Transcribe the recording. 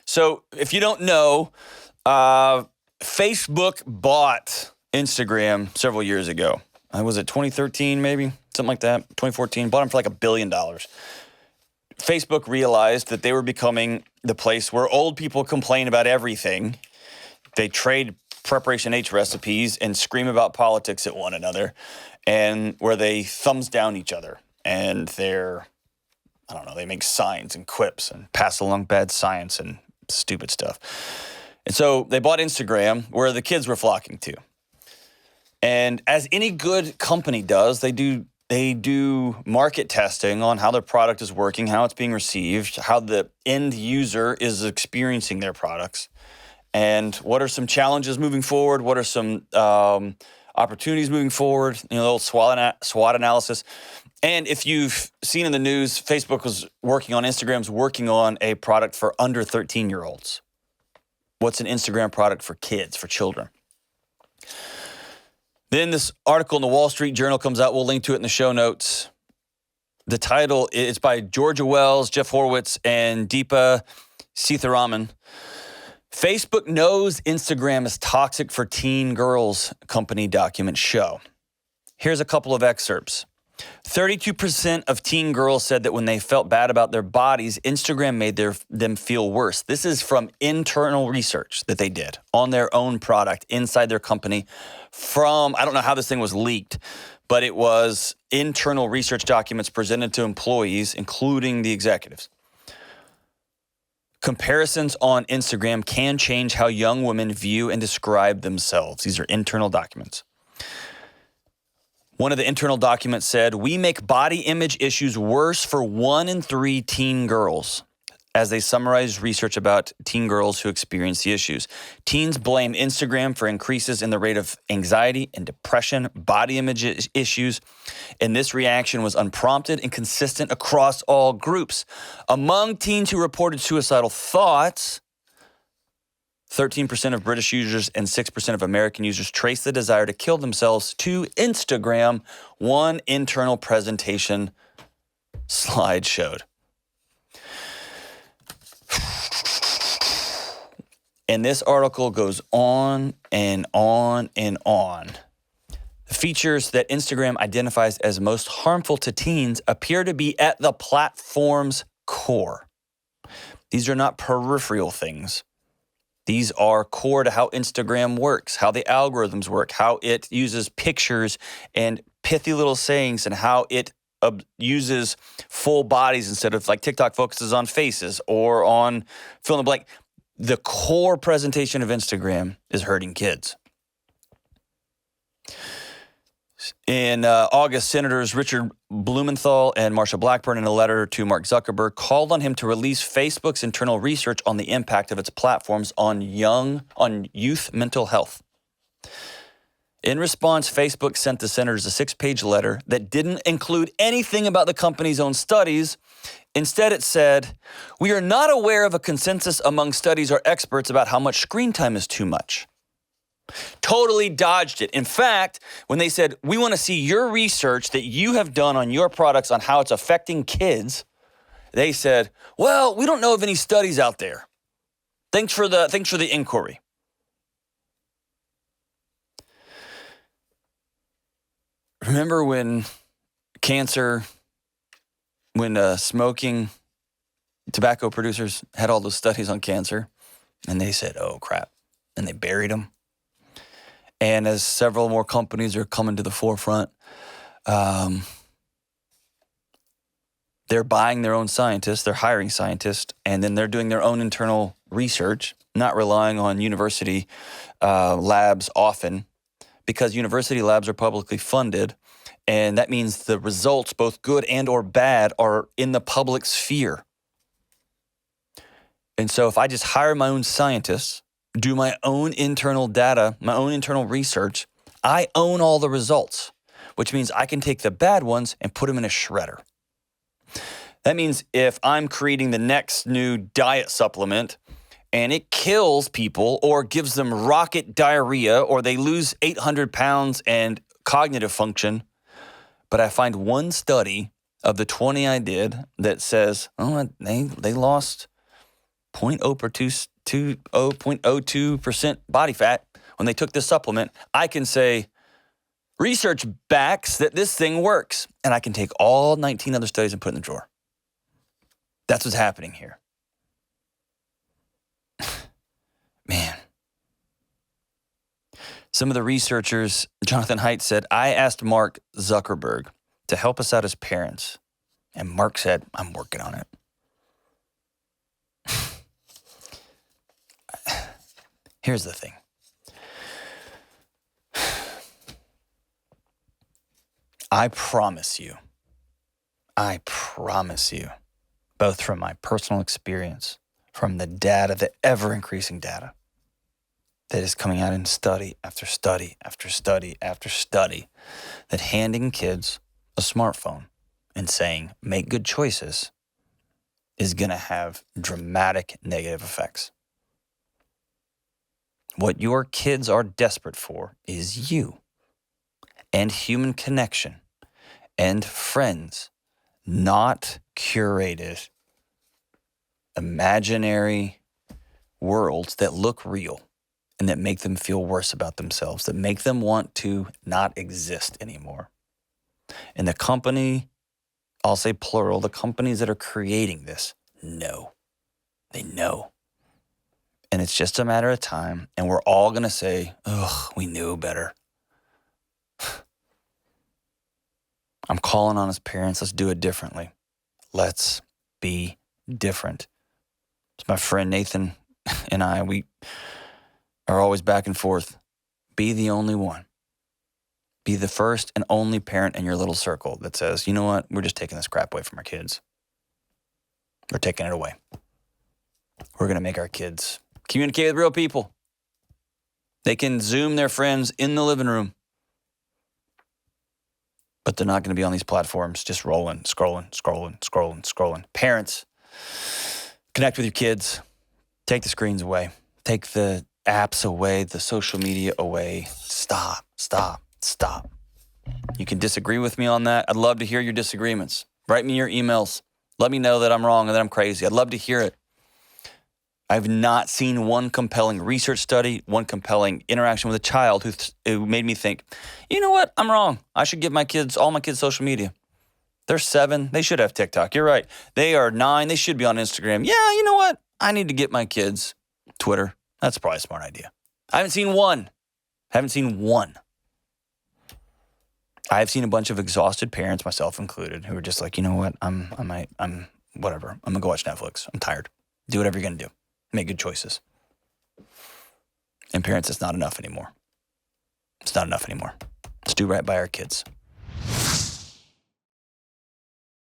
So if you don't know, Facebook bought Instagram several years ago. Was it 2013 maybe? Something like that, 2014. Bought them for like $1 billion. Facebook realized that they were becoming the place where old people complain about everything. They trade Preparation H recipes and scream about politics at one another, and where they thumbs down each other. And they make signs and quips and pass along bad science and stupid stuff. And so they bought Instagram, where the kids were flocking to. And as any good company does, they do market testing on how their product is working, how it's being received, how the end user is experiencing their products, and what are some challenges moving forward, what are some opportunities moving forward, a little SWOT analysis. And if you've seen in the news, Instagram's working on a product for under 13-year-olds. What's an Instagram product for kids, for children? Then this article in the Wall Street Journal comes out. We'll link to it in the show notes. The title is by Georgia Wells, Jeff Horowitz, and Deepa Seetharaman. Facebook knows Instagram is toxic for teen girls, company documents show. Here's a couple of excerpts. 32% of teen girls said that when they felt bad about their bodies, Instagram made them feel worse. This is from internal research that they did on their own product inside their company I don't know how this thing was leaked, but it was internal research documents presented to employees, including the executives. Comparisons on Instagram can change how young women view and describe themselves. These are internal documents. One of the internal documents said, we make body image issues worse for 1 in 3 teen girls, as they summarized research about teen girls who experience the issues. Teens blame Instagram for increases in the rate of anxiety and depression, body image issues, and this reaction was unprompted and consistent across all groups. Among teens who reported suicidal thoughts, 13% of British users and 6% of American users trace the desire to kill themselves to Instagram, one internal presentation slide showed. And this article goes on and on and on. The features that Instagram identifies as most harmful to teens appear to be at the platform's core. These are not peripheral things. These are core to how Instagram works, how the algorithms work, how it uses pictures and pithy little sayings, and how it uses full bodies instead of like TikTok focuses on faces or on fill in the blank. The core presentation of Instagram is hurting kids. In August, Senators Richard Blumenthal and Marsha Blackburn, in a letter to Mark Zuckerberg, called on him to release Facebook's internal research on the impact of its platforms on youth mental health. In response, Facebook sent the senators a 6-page letter that didn't include anything about the company's own studies. Instead, it said, we are not aware of a consensus among studies or experts about how much screen time is too much. Totally dodged it. In fact, when they said, we want to see your research that you have done on your products on how it's affecting kids, they said, well, we don't know of any studies out there. Thanks for the inquiry. Remember when smoking, tobacco producers had all those studies on cancer, and they said, oh, crap, and they buried them? And as several more companies are coming to the forefront, they're buying their own scientists, they're hiring scientists, and then they're doing their own internal research, not relying on university labs often, because university labs are publicly funded, and that means the results, both good and or bad, are in the public sphere. And so if I just hire my own scientists, do my own internal data, my own internal research, I own all the results, which means I can take the bad ones and put them in a shredder. That means if I'm creating the next new diet supplement and it kills people or gives them rocket diarrhea or they lose 800 pounds and cognitive function, but I find one study of the 20 I did that says, oh, they lost 0.02% body fat when they took this supplement, I can say, research backs that this thing works. And I can take all 19 other studies and put it in the drawer. That's what's happening here. Man. Some of the researchers, Jonathan Haidt said, I asked Mark Zuckerberg to help us out as parents. And Mark said, I'm working on it. Here's the thing. I promise you, both from my personal experience, from the data, the ever-increasing data that is coming out in study after study after study after study, that handing kids a smartphone and saying, make good choices, is going to have dramatic negative effects. What your kids are desperate for is you and human connection and friends, not curated, imaginary worlds that look real and that make them feel worse about themselves, that make them want to not exist anymore. And the company, I'll say plural, the companies that are creating this know. They know. And it's just a matter of time, and we're all going to say, ugh, we knew better. I'm calling on us parents, let's do it differently. Let's be different. It's my friend Nathan and I, we are always back and forth. Be the only one. Be the first and only parent in your little circle that says, you know what, we're just taking this crap away from our kids. We're taking it away. We're going to make our kids communicate with real people. They can Zoom their friends in the living room, but they're not going to be on these platforms just scrolling. Parents, connect with your kids. Take the screens away. Take the apps away, the social media away. Stop. You can disagree with me on that. I'd love to hear your disagreements. Write me your emails. Let me know that I'm wrong and that I'm crazy. I'd love to hear it. I've not seen one compelling research study, one compelling interaction with a child who made me think, you know what, I'm wrong. I should give all my kids social media. They're 7. They should have TikTok. You're right. They are 9. They should be on Instagram. Yeah, you know what? I need to get my kids Twitter. That's probably a smart idea. I haven't seen one. I've seen a bunch of exhausted parents, myself included, who are just like, you know what, I'm whatever. I'm gonna go watch Netflix. I'm tired. Do whatever you're gonna do. Make good choices. And parents, it's not enough anymore. Let's do right by our kids.